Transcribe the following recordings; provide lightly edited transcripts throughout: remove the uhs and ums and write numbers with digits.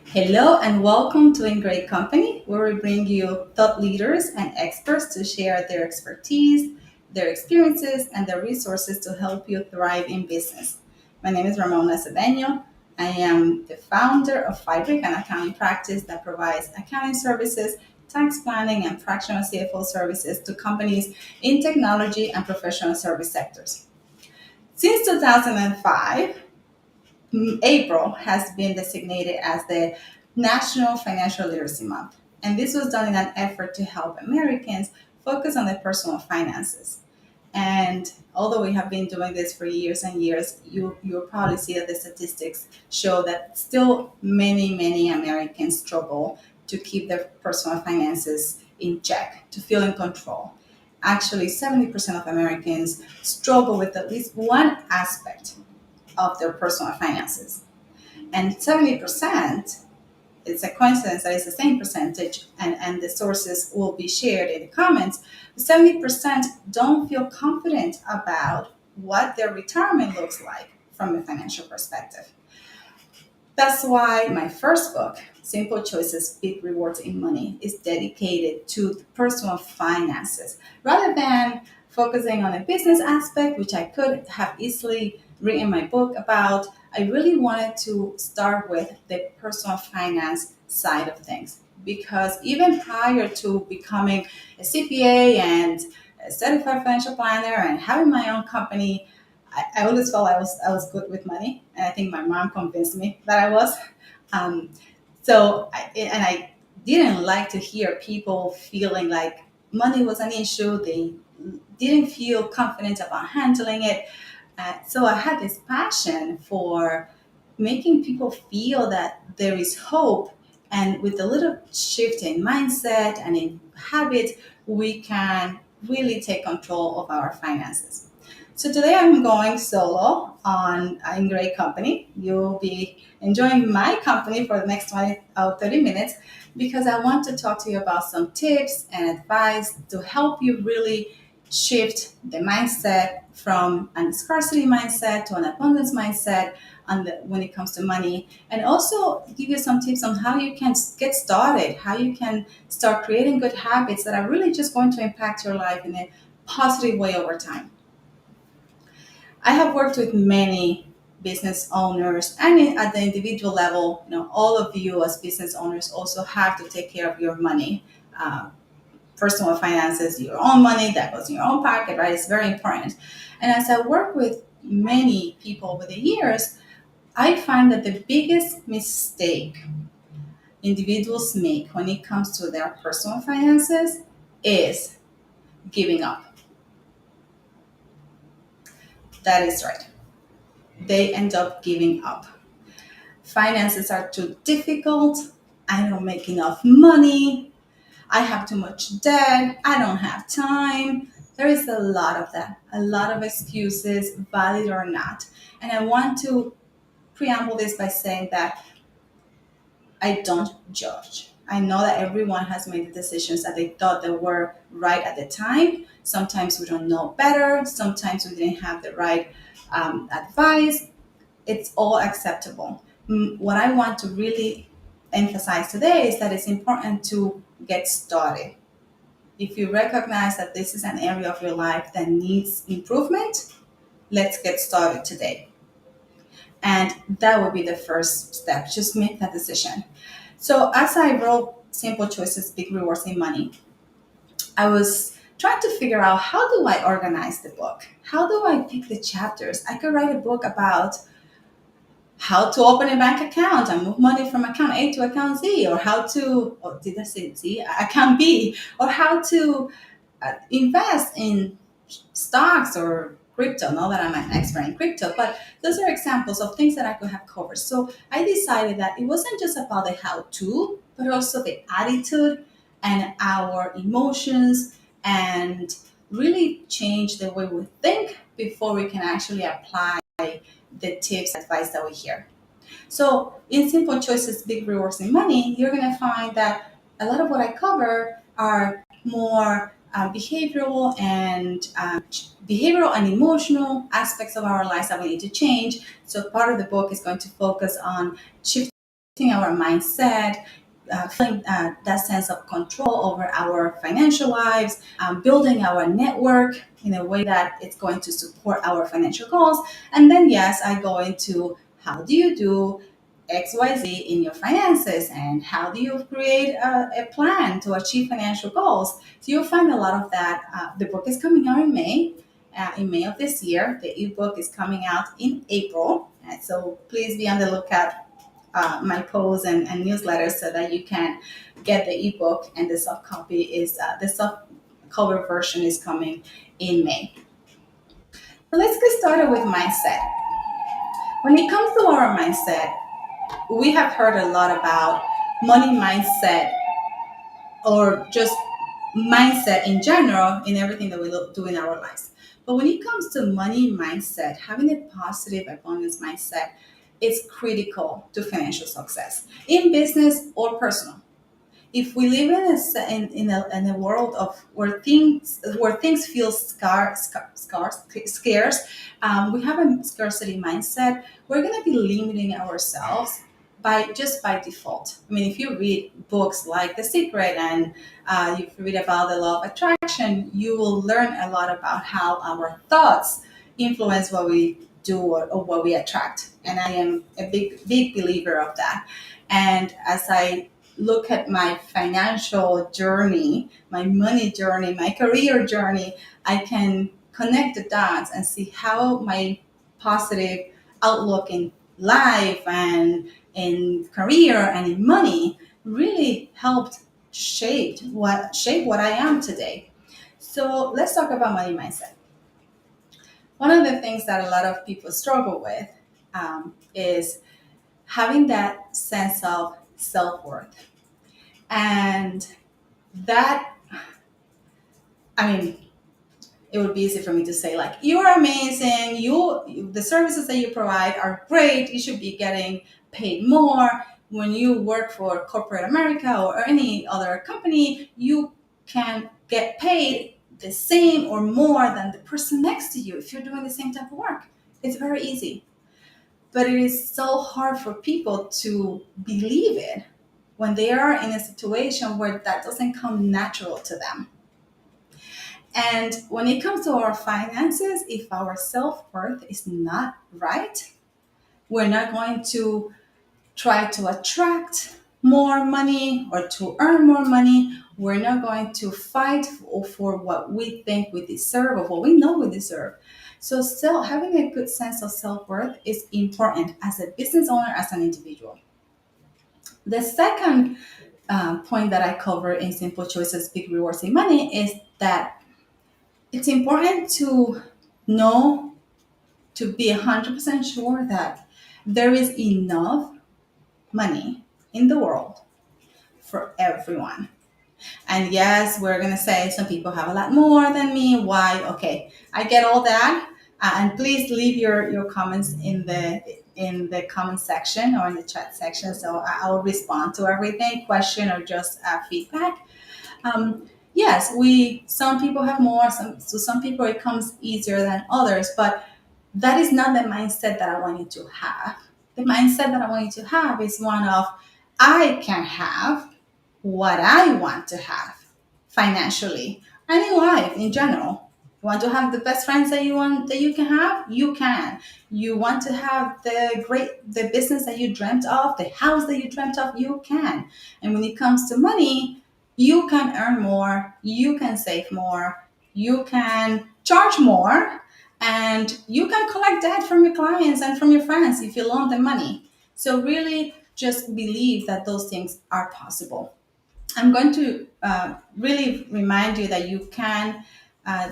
Hello and welcome to In Great Company, where we bring you thought leaders and experts to share their expertise, their experiences, and their resources to help you thrive in business. My name is Ramona Cedeno. I am the founder of Fabric, an accounting practice that provides accounting services, tax planning, and fractional CFO services to companies in technology and professional service sectors. Since 2005, April has been designated as the National Financial Literacy Month. And this was done in an effort to help Americans focus on their personal finances. And although we have been doing this for years and years, you'll probably see that the statistics show that still many Americans struggle to keep their personal finances in check, to feel in control. Actually, 70% of Americans struggle with at least one aspect of their personal finances. And 70%, it's a coincidence that it's the same percentage, and the sources will be shared in the comments. 70% don't feel confident about what their retirement looks like from a financial perspective. That's why my first book, Simple Choices, Big Rewards in Money, is dedicated to personal finances. Rather than focusing on a business aspect, which I could have easily written my book about, I really wanted to start with the personal finance side of things. Because even prior to becoming a CPA and a certified financial planner and having my own company, I always felt I was good with money, and I think my mom convinced me that I was. Um, I didn't like to hear people feeling like money was an issue. They didn't feel confident about handling it. So I had this passion for making people feel that there is hope, and with a little shift in mindset and in habit, we can really take control of our finances. So today I'm going solo on In Great Company. You'll be enjoying my company for the next 30 minutes because I want to talk to you about some tips and advice to help you really shift the mindset from a scarcity mindset to an abundance mindset when it comes to money, and also give you some tips on how you can get started, how you can start creating good habits that are really just going to impact your life in a positive way over time. I have worked with many business owners and at the individual level, all of you as business owners also have to take care of your money. Personal finances, your own money that goes in your own pocket, right? It's very important. And as I work with many people over the years, I find that the biggest mistake individuals make when it comes to their personal finances is giving up. That is right. They end up giving up. Finances are too difficult. I don't make enough money. I have too much debt. I don't have time. There is a lot of that, a lot of excuses, valid or not. And I want to preamble this by saying that I don't judge. I know that everyone has made the decisions that they thought that were right at the time. Sometimes we don't know better. Sometimes we didn't have the right advice. It's all acceptable. What I want to really emphasize today is that it's important to get started. If you recognize that this is an area of your life that needs improvement, let's get started today. And that would be the first step. Just make that decision. So, as I wrote Simple Choices, Big Rewards in Money, I was trying to figure out, how do I organize the book? How do I pick the chapters? I could write a book about how to open a bank account and move money from account A to account Z, or how to, or did I say Z? Account B, or how to invest in stocks or crypto. Not that I'm an expert in crypto, but those are examples of things that I could have covered. So I decided that it wasn't just about the how to, but also the attitude and our emotions, and really change the way we think before we can actually apply the tips, advice that we hear. So in Simple Choices, Big Rewards in Money, you're going to find that a lot of what I cover are more behavioral and emotional aspects of our lives that we need to change. So part of the book is going to focus on shifting our mindset, feeling that sense of control over our financial lives, building our network in a way that it's going to support our financial goals. And then, yes, I go into how do you do XYZ in your finances and how do you create a plan to achieve financial goals. So you'll find a lot of that. The book is coming out in May of this year. The ebook is coming out in April. And so please be on the lookout my posts and newsletters so that you can get the ebook, and the soft copy is the soft cover version is coming in May. So let's get started with mindset. When it comes to our mindset, we have heard a lot about money mindset or just mindset in general in everything that we do in our lives. But when it comes to money mindset, having a positive abundance mindset is critical to financial success in business or personal. If we live in a world of where things feel scarce, we have a scarcity mindset. We're going to be limiting ourselves by default. I mean, if you read books like The Secret and you read about the law of attraction, you will learn a lot about how our thoughts influence what we do or what we attract. And I am a big believer of that. And as I look at my financial journey, my money journey, my career journey, I can connect the dots and see how my positive outlook in life and in career and in money really helped shape what I am today. So let's talk about money mindset. One of the things that a lot of people struggle with is having that sense of self-worth. And that, I mean, it would be easy for me to say, like, you're amazing, the services that you provide are great, you should be getting paid more. When you work for corporate America or any other company, you can get paid the same or more than the person next to you if you're doing the same type of work. It's very easy. But it is so hard for people to believe it when they are in a situation where that doesn't come natural to them. And when it comes to our finances, if our self worth is not right, we're not going to try to attract more money or to earn more money. We're not going to fight for what we think we deserve or what we know we deserve. So, still having a good sense of self worth is important as a business owner, as an individual. The second point that I cover in Simple Choices, Big Rewards in Money is that it's important to know, to be 100% sure that there is enough money in the world for everyone. And yes, we're going to say some people have a lot more than me. Why? Okay, I get all that. And please leave your comments in the comment section or in the chat section. So I'll respond to everything, question or just feedback. Yes, we some people have more. Some people it comes easier than others, but that is not the mindset that I want you to have. The mindset that I want you to have is one of I can have what I want to have financially and in life in general. You want to have the best friends that you can have, you can. You want to have the business that you dreamt of, the house that you dreamt of, you can. And when it comes to money, you can earn more, you can save more, you can charge more, and you can collect debt from your clients and from your friends if you loan them money. So really just believe that those things are possible. I'm going to really remind you that you can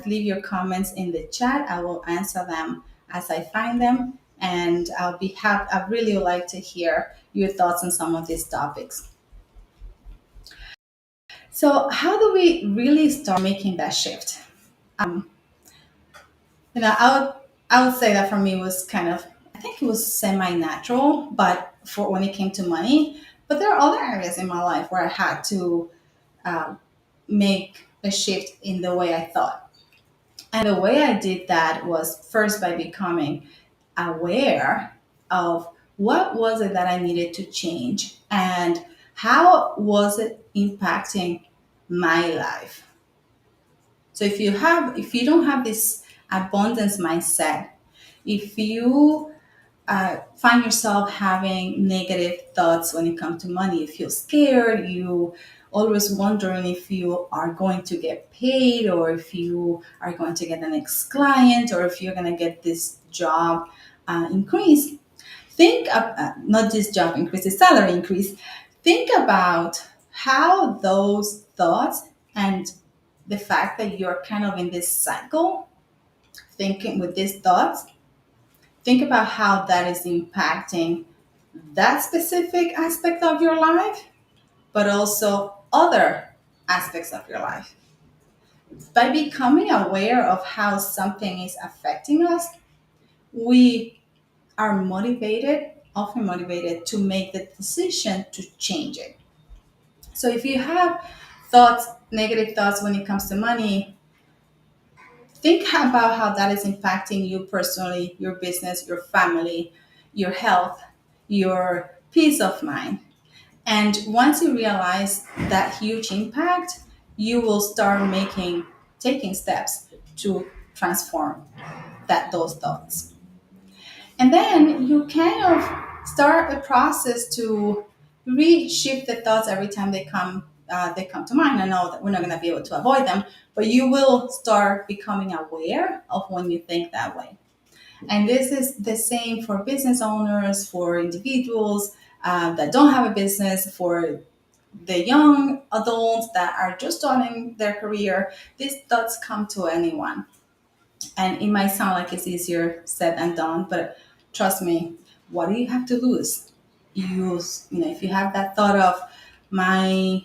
leave your comments in the chat. I will answer them as I find them, and I'll be happy. I really would like to hear your thoughts on some of these topics. So, how do we really start making that shift? Um, I would say that for me was kind of, I think it was semi-natural, but for when it came to money. But there are other areas in my life where I had to um, make a shift in the way I thought. And the way I did that was first by becoming aware of What was it that I needed to change? And how was it impacting my life? So if you don't have this abundance mindset, if you find yourself having negative thoughts when it comes to money, you feel scared, you always wondering if you are going to get paid, or if you are going to get the next client, or if you're going to get this job increase. Think of not this job increase, the salary increase. Think about how those thoughts and the fact that you're kind of in this cycle thinking with these thoughts, think about how that is impacting that specific aspect of your life, but also other aspects of your life. By becoming aware of how something is affecting us, we are motivated, often motivated, to make the decision to change it. So if you have thoughts, negative thoughts when it comes to money, think about how that is impacting you personally, your business, your family, your health, your peace of mind. And once you realize that huge impact, you will start taking steps to transform those thoughts. And then you kind of start a process to reshift the thoughts every time they come to mind. I know that we're not going to be able to avoid them, but you will start becoming aware of when you think that way. And this is the same for business owners, for individuals that don't have a business, for the young adults that are just starting their career. These thoughts come to anyone. And it might sound like it's easier said than done, but trust me, what do you have to lose? If you have that thought of my,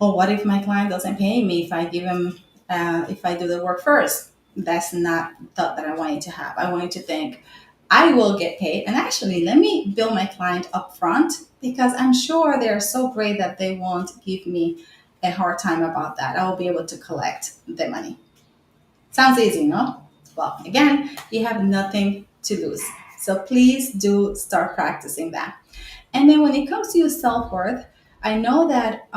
oh, what if my client doesn't pay me if I give him, if I do the work first? That's not the thought that I want you to have. I want you to think, I will get paid. And actually, let me bill my client up front because I'm sure they're so great that they won't give me a hard time about that. I will be able to collect the money. Sounds easy, no? Well, again, you have nothing to lose. So please do start practicing that. And then when it comes to your self worth, I know that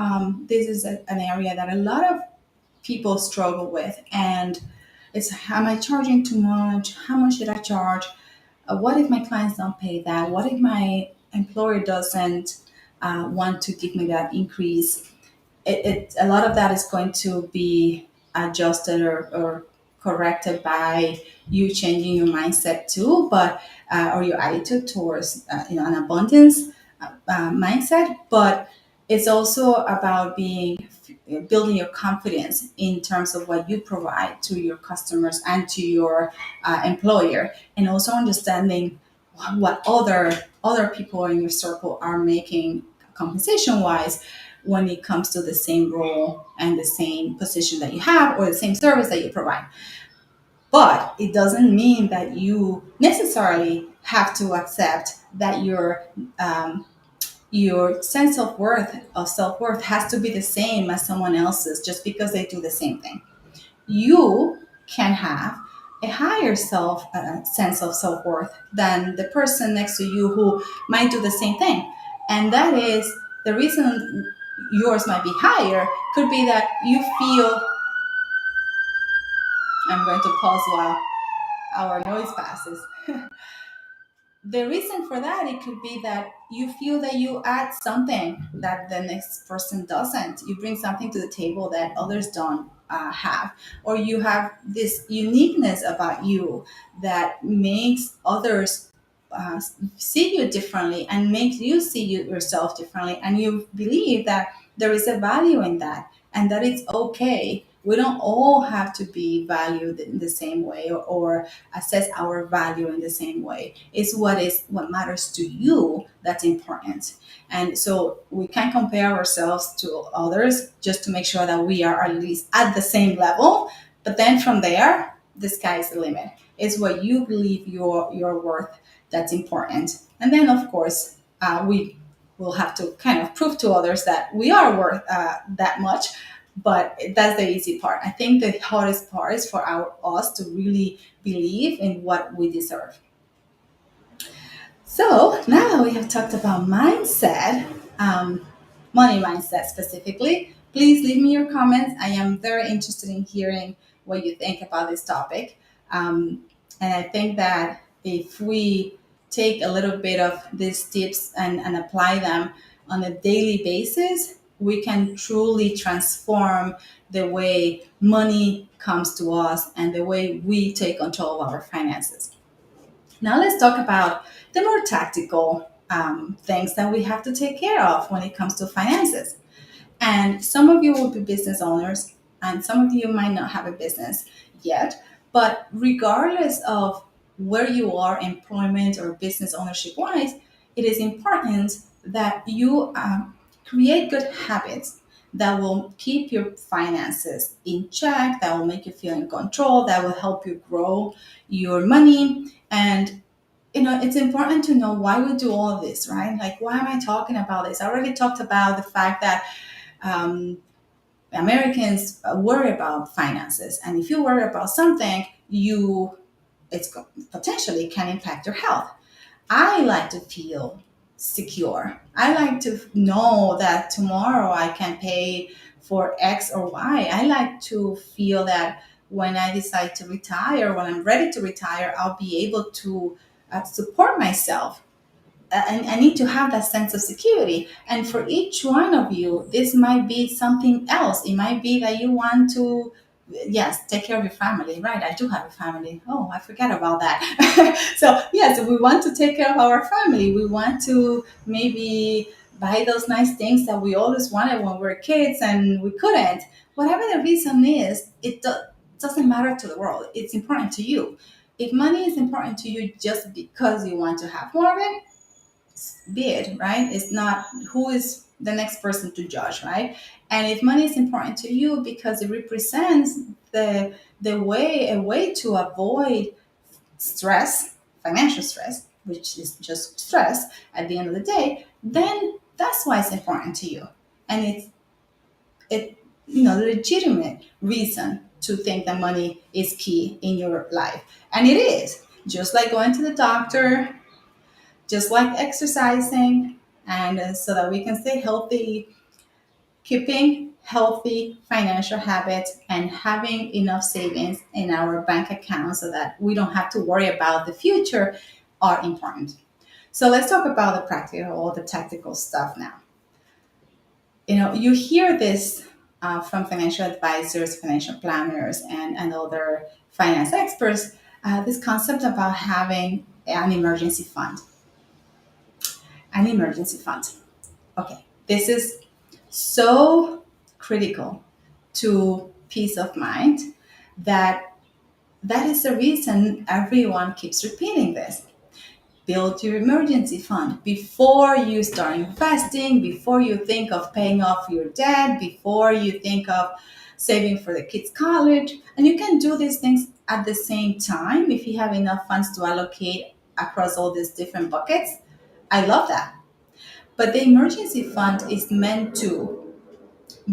this is an area that a lot of people struggle with. And it's, am I charging too much? How much should I charge? What if my clients don't pay that? What if my employer doesn't want to give me that increase? A lot of that is going to be adjusted or corrected by you changing your mindset too, but or your attitude towards an abundance mindset. But it's also about building your confidence in terms of what you provide to your customers and to your employer, and also understanding what other people in your circle are making compensation wise when it comes to the same role and the same position that you have or the same service that you provide. But it doesn't mean that you necessarily have to accept that your sense of self-worth has to be the same as someone else's just because they do the same thing. You can have a higher sense of self-worth than the person next to you who might do the same thing. And that is the reason yours might be higher could be that you feel, I'm going to pause while our noise passes. The reason for that, it could be that you feel that you add something that the next person doesn't. You bring something to the table that others don't have, or you have this uniqueness about you that makes others see you differently and makes you see yourself differently, and you believe that there is a value in that and that it's okay. We don't all have to be valued in the same way, or assess our value in the same way. It's what matters to you that's important. And so we can compare ourselves to others just to make sure that we are at least at the same level. But then from there, the sky is the limit. It's what you believe your worth that's important. And then of course we will have to kind of prove to others that we are worth that much. But that's the easy part. I think the hardest part is for us to really believe in what we deserve. So now that we have talked about mindset, um, money mindset specifically, please leave me your comments. I am very interested in hearing what you think about this topic. Um, and I think that if we take a little bit of these tips and apply them on a daily basis, we can truly transform the way money comes to us and the way we take control of our finances. Now let's talk about the more tactical things that we have to take care of when it comes to finances. And some of you will be business owners, and some of you might not have a business yet. But regardless of where you are, employment or business ownership wise, it is important that you create good habits that will keep your finances in check, that will make you feel in control, that will help you grow your money. And it's important to know why we do all of this, right? Like, why am I talking about this? I already talked about the fact that um, Americans worry about finances, and if you worry about something, potentially can impact your health. I like to feel secure. I like to know that tomorrow I can pay for X or Y. I like to feel that when I decide to retire, when I'm ready to retire, I'll be able to support myself. I need to have that sense of security. And for each one of you, this might be something else. It might be that you want to, yes, take care of your family, right? I do have a family. Oh, I forgot about that. So, yes, we want to take care of our family. We want to maybe buy those nice things that we always wanted when we were kids and we couldn't. Whatever the reason is, doesn't matter to the world. It's important to you. If money is important to you just because you want to have more of it, be it, right? It's not who is the next person to judge, right? And if money is important to you because it represents the way a way to avoid stress, financial stress, which is just stress at the end of the day, then that's why it's important to you. And it legitimate reason to think that money is key in your life. And it is. Just like going to the doctor, just like exercising, and so that we can stay healthy, keeping healthy financial habits and having enough savings in our bank account so that we don't have to worry about the future are important. So let's talk about the practical or the tactical stuff now. You hear this from financial advisors, financial planners, and other finance experts, this concept about having an emergency fund. An emergency fund. Okay, this is so critical to peace of mind that that is the reason everyone keeps repeating this. Build your emergency fund before you start investing, before you think of paying off your debt, before you think of saving for the kids' college. And you can do these things at the same time if you have enough funds to allocate across all these different buckets. I love that. But the emergency fund is meant to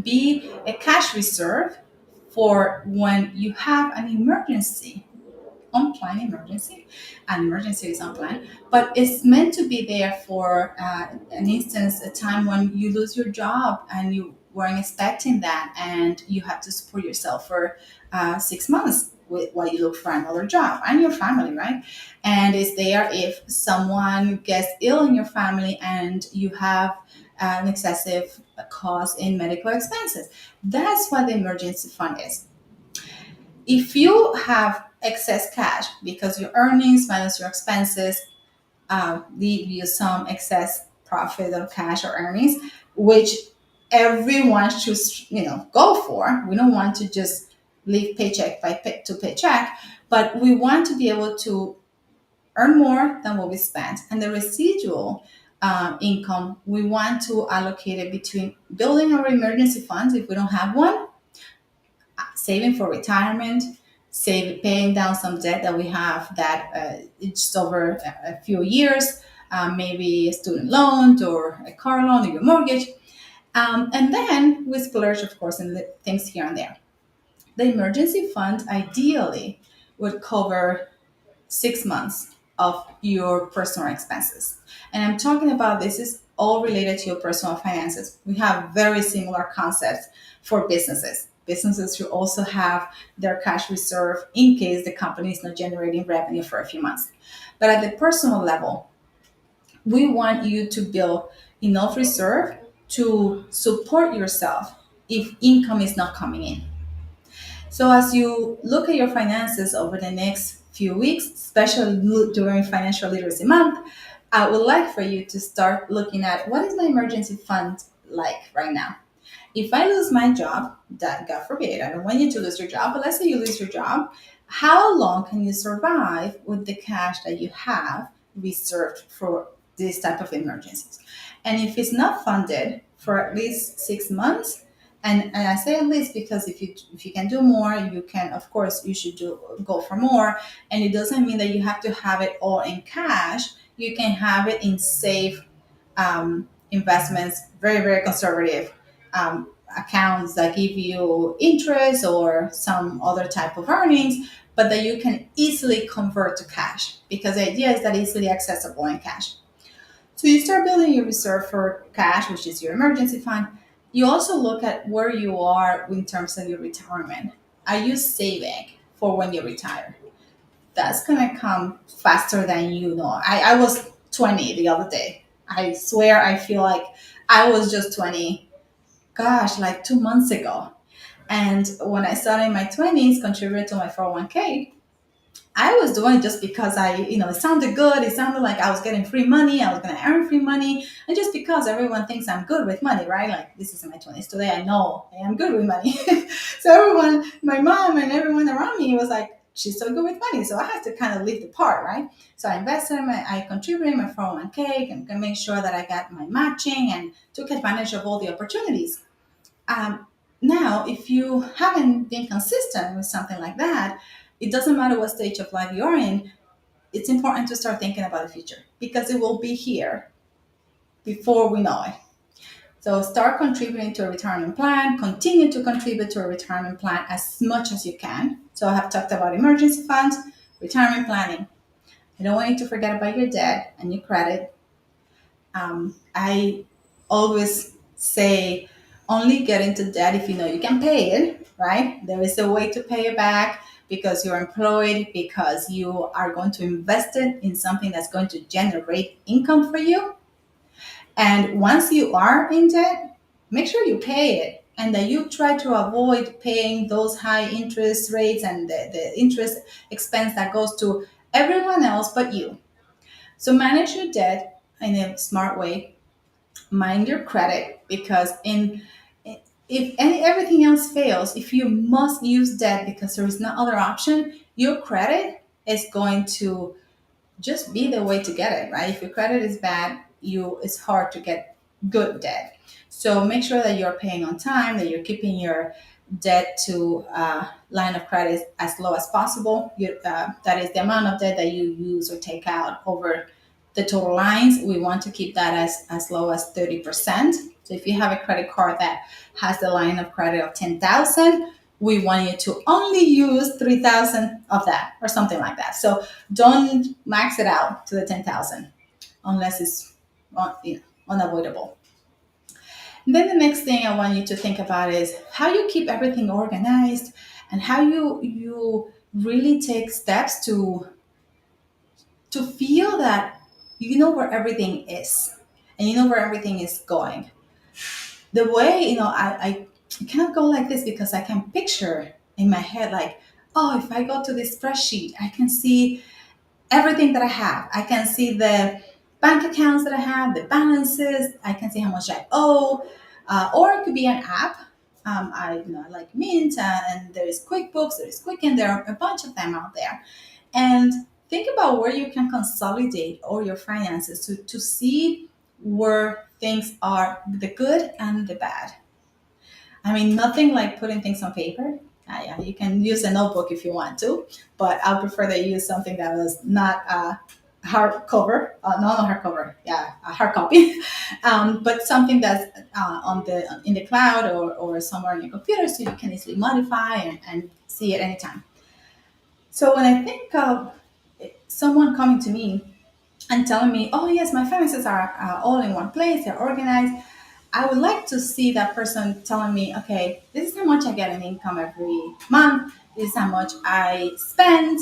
be a cash reserve for when you have an emergency, unplanned emergency. An emergency is unplanned, but it's meant to be there for an instance, a time when you lose your job and you weren't expecting that, and you have to support yourself for 6 months while you look for another job and your family, right? And it's there if someone gets ill in your family and you have an excessive cost in medical expenses. That's what the emergency fund is. If you have excess cash because your earnings minus your expenses leave you some excess profit of cash or earnings, which everyone should go for. We don't want to just live paycheck to paycheck, but we want to be able to earn more than what we spent, and the residual income we want to allocate it between building our emergency funds if we don't have one, saving for retirement, paying down some debt that we have that it's over a few years, maybe a student loan or a car loan or your mortgage. And then we splurge, of course, in the things here and there. The emergency fund ideally would cover 6 months. of your personal expenses. And I'm talking about this is all related to your personal finances. We have very similar concepts for businesses. Businesses should also have their cash reserve in case the company is not generating revenue for a few months. But at the personal level, we want you to build enough reserve to support yourself if income is not coming in. So as you look at your finances over the next few weeks, especially during Financial Literacy Month, I would like for you to start looking at what is my emergency fund like right now. If I lose my job, that God forbid, I don't want you to lose your job, but let's say you lose your job, how long can you survive with the cash that you have reserved for this type of emergencies? And if it's not funded for at least 6 months, and I say at least because if you can do more, you can, of course you should do go for more. And it doesn't mean that you have to have it all in cash. You can have it in safe investments, very, very conservative accounts that give you interest or some other type of earnings, but that you can easily convert to cash because the idea is that easily accessible in cash. So you start building your reserve for cash, which is your emergency fund. You also look at where you are in terms of your retirement. Are you saving for when you retire? That's gonna come faster than you know. I was 20 the other day. I swear I feel like I was just 20, gosh, like 2 months ago. And when I started in my 20s, contributed to my 401k, I was doing it just because it sounded good. It sounded like I was getting free money. I was going to earn free money. And just because everyone thinks I'm good with money, right? Like this is in my 20s today. I know I am good with money. So everyone, my mom and everyone around me was like, she's so good with money. So I had to kind of leave the part, right? So I invested I contributed in my 401k and make sure that I got my matching and took advantage of all the opportunities. Um, Now, if you haven't been consistent with something like that, it doesn't matter what stage of life you're in, it's important to start thinking about the future because it will be here before we know it. So start contributing to a retirement plan, continue to contribute to a retirement plan as much as you can. So I have talked about emergency funds, retirement planning. I don't want you to forget about your debt and your credit. I always say only get into debt if you know you can pay it, right? There is a way to pay it back because you're employed, because you are going to invest it in something that's going to generate income for you. And once you are in debt, make sure you pay it and that you try to avoid paying those high interest rates and the interest expense that goes to everyone else but you. So manage your debt in a smart way, mind your credit because in if everything else fails, if you must use debt because there is no other option, your credit is going to just be the way to get it, right? If your credit is bad, it's hard to get good debt. So make sure that you're paying on time, that you're keeping your debt to line of credit as low as possible. That is the amount of debt that you use or take out over the total lines. We want to keep that as low as 30%. So if you have a credit card that has the line of credit of 10,000, we want you to only use 3,000 of that or something like that. So don't max it out to the 10,000 unless it's unavoidable. And then the next thing I want you to think about is how you keep everything organized and how you really take steps to feel that you know where everything is and you know where everything is going. The way, I cannot go like this because I can picture in my head like, oh, if I go to this spreadsheet, I can see everything that I have. I can see the bank accounts that I have, the balances. I can see how much I owe. Or it could be an app. I like Mint, and there is QuickBooks, there is Quicken. There are a bunch of them out there. And think about where you can consolidate all your finances to see where things are the good and the bad. I mean, nothing like putting things on paper. Yeah, you can use a notebook if you want to, but I prefer that you use something that was not hardcover, not hardcover, yeah, a hard copy, but something that's on the in the cloud or somewhere on your computer, so you can easily modify and see it anytime. So when I think of someone coming to me and telling me, oh, yes, my finances are all in one place, they're organized. I would like to see that person telling me, okay, this is how much I get in income every month, this is how much I spend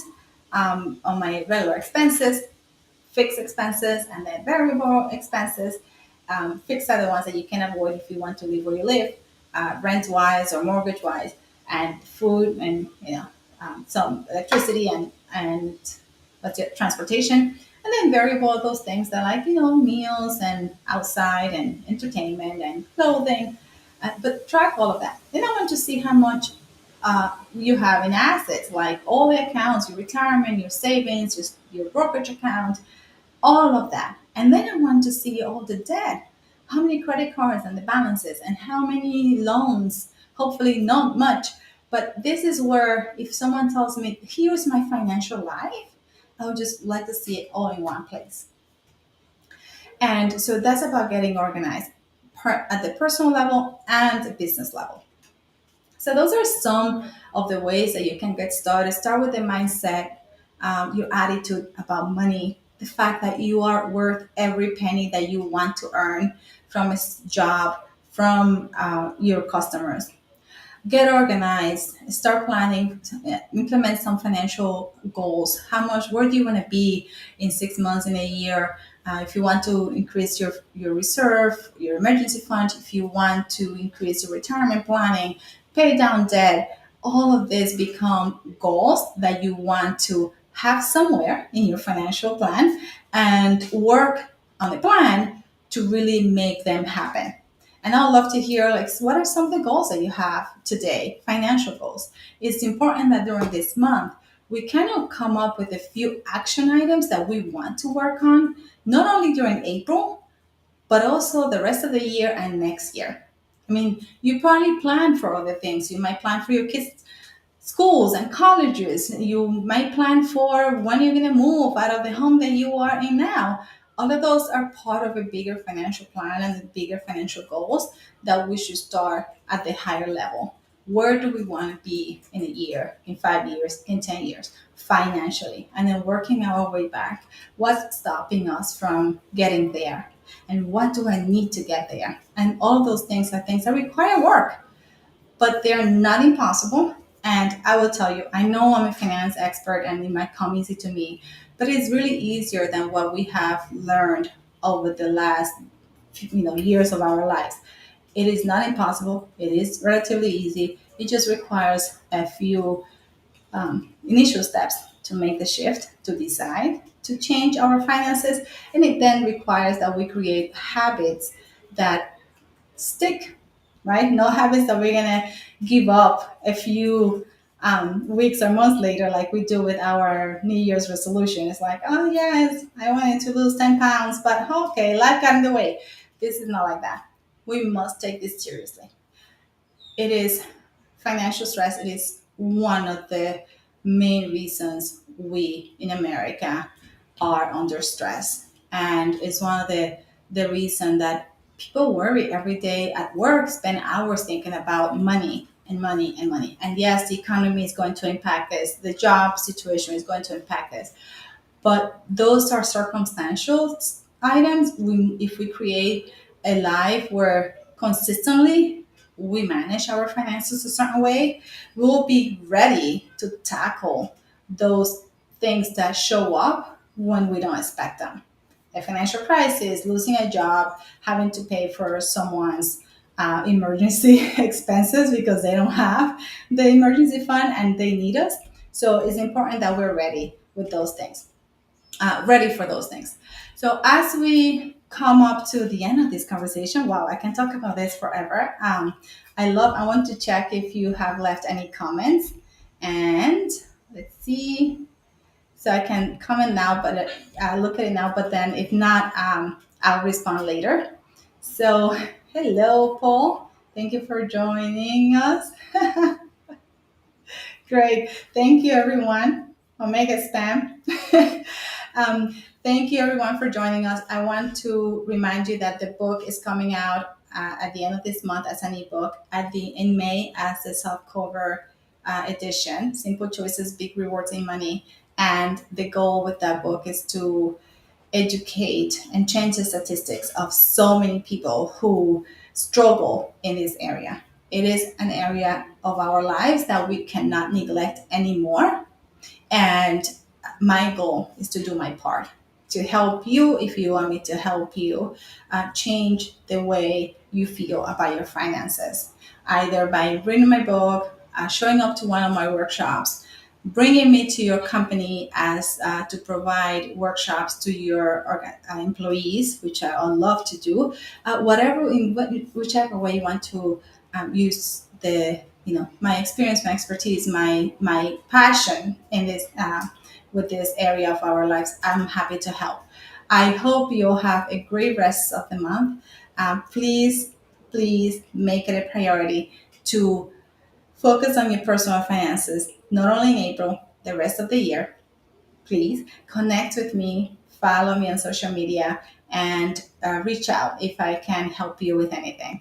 on my regular expenses, fixed expenses, and then variable expenses. Fixed are the ones that you can avoid if you want to live where you live, rent wise or mortgage wise, and food and some electricity and what's it, transportation. And then variable are those things that like meals and outside and entertainment and clothing. But track all of that. Then I want to see how much you have in assets, like all the accounts, your retirement, your savings, your brokerage account, all of that. And then I want to see all the debt, how many credit cards and the balances, and how many loans. Hopefully, not much. But this is where, if someone tells me, here's my financial life, I would just like to see it all in one place. And so that's about getting organized at the personal level and the business level. So those are some of the ways that you can get started. Start with the mindset, your attitude about money, the fact that you are worth every penny that you want to earn from a job, from your customers. Get organized, start planning, implement some financial goals. How much, where do you want to be in 6 months, in a year? If you want to increase your reserve, your emergency fund, if you want to increase your retirement planning, pay down debt, all of this become goals that you want to have somewhere in your financial plan and work on the plan to really make them happen. And I'd love to hear like what are some of the goals that you have today, financial goals. It's important that during this month we kind of come up with a few action items that we want to work on, not only during April, but also the rest of the year and next year. I mean, you probably plan for other things. You might plan for your kids' schools and colleges. You might plan for when you're going to move out of the home that you are in now. All of those are part of a bigger financial plan and the bigger financial goals that we should start at the higher level. Where do we want to be in a year, in 5 years, in 10 years, financially? And then working our way back. What's stopping us from getting there? And what do I need to get there? And all those things are things that require work, but they're not impossible. And I will tell you, I know I'm a finance expert and it might come easy to me, but it's really easier than what we have learned over the last years of our lives. It is not impossible. It is relatively easy. It just requires a few initial steps to make the shift, to decide, to change our finances. And it then requires that we create habits that stick, right? No habits that we're gonna give up a few weeks or months later, like we do with our New Year's resolution. It's like, oh yes, I wanted to lose 10 pounds, but okay, life got in the way. This is not like that. We must take this seriously. It is financial stress. It is one of the main reasons we in America are under stress, and it's one of the reason that people worry every day at work, spend hours thinking about money and money and money. And yes, the economy is going to impact this. The job situation is going to impact this. But those are circumstantial items. If we create a life where consistently we manage our finances a certain way, we'll be ready to tackle those things that show up when we don't expect them. A financial crisis, losing a job, having to pay for someone's emergency expenses because they don't have the emergency fund and they need us. So it's important that we're ready with those things, ready for those things. So as we come up to the end of this conversation, wow, I can talk about this forever. I want to check if you have left any comments, and let's see. So I can comment now, but look at it now. But then if not, I'll respond later. So hello, Paul. Thank you for joining us. Great. Thank you, everyone. Omega Spam. Thank you, everyone, for joining us. I want to remind you that the book is coming out at the end of this month as an ebook, in May as a softcover edition. Simple Choices, Big Rewards in Money. And the goal with that book is to educate and change the statistics of so many people who struggle in this area. It is an area of our lives that we cannot neglect anymore. And my goal is to do my part to help you, if you want me to help you, change the way you feel about your finances, either by reading my book, showing up to one of my workshops, bringing me to your company as to provide workshops to your employees, which I would love to do. Whatever, whichever way you want to use the my experience, my expertise, my passion in this with this area of our lives. I'm happy to help. I hope you'll have a great rest of the month. Please make it a priority to focus on your personal finances, not only in April, the rest of the year. Please connect with me, follow me on social media, and reach out if I can help you with anything.